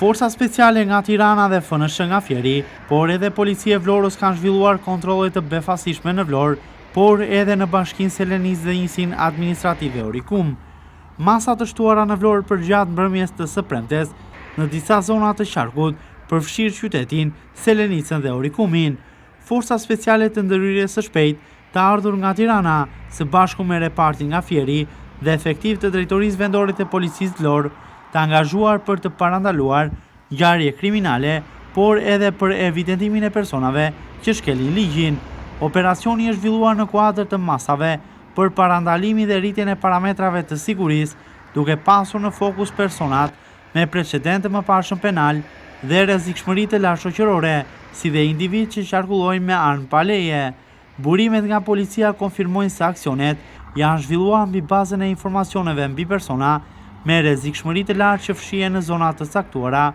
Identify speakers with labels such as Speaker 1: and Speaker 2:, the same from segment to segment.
Speaker 1: Forca speciale nga Tirana dhe FNSH nga Fjeri, por edhe policia e Vlorës kanë zhvilluar kontrolle të befasishme në Vlorë, por edhe në bashkinë Selenis dhe njësinë administrative Orikum. Masa të shtuara në Vlorë përgjatë mbrëmjes të së premtes në disa zona të qarkut, përfshirë qytetin, Selenicën dhe Orikumin. Forca speciale të ndërhyrjes së shpejtë të ardhur nga Tirana, së bashku me reparti nga Fjeri dhe efektiv të drejtorisë vendore të policisë Vlorë, të angazhuar për të parandaluar ngjarje kriminale, por edhe për evidentimin e personave që shkelin ligjin. Operacioni është zhvilluar në kuadër të masave për parandalimin dhe rritjen e parametrave të sigurisë, duke pasur në fokus personat me precedent të mëparshëm penal dhe rrezikshmëri të lartë shoqërore, si dhe individ që qarkullojnë me armë pa leje. Burimet nga policia konfirmojnë se aksionet janë zhvilluar mbi bazën e informacioneve mbi persona me rrezikshmëri të lartë që fshihen në zona të caktuara,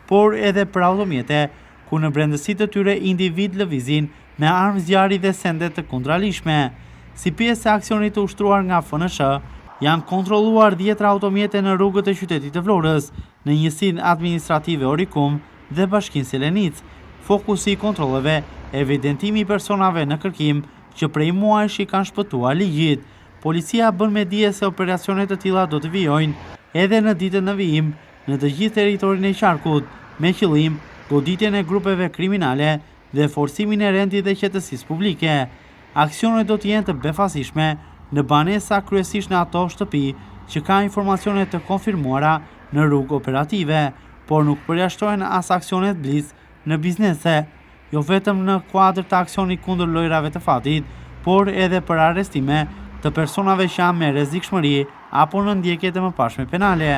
Speaker 1: por edhe për automjete, ku në brendësi të tyre individ lëvizin me armë zjarri dhe sende të kontralishme. Si pjesë e aksionit të ushtruar nga FNSH, janë kontrolluar 10 automjete në rrugët e qytetit të Vlorës, në njësinë administrative Orikum dhe bashkinë Selenicë. Fokusi i kontrolleve, evidentimi i personave në kërkim që prej muajsh i kanë shpëtuar ligjit. Policia bën me dije se operacionet të tilla do të vijojnë edhe në ditën në vijim në të gjithë territorin e qarkut, me qëllim goditjen e grupeve kriminale dhe forcimin e rendit dhe qetësisë publike. Aksionet do të jenë të befasishme në banesa kryesisht në ato shtëpi që ka informacione të konfirmuara në rrugë operative, por nuk përjashtojnë as aksionet blic në biznese, jo vetëm në kuadër të aksionit kundër lojrave të fatit, por edhe për arrestime të personave që janë me rrezikshmëri apo në ndjekje të mëparshme penale.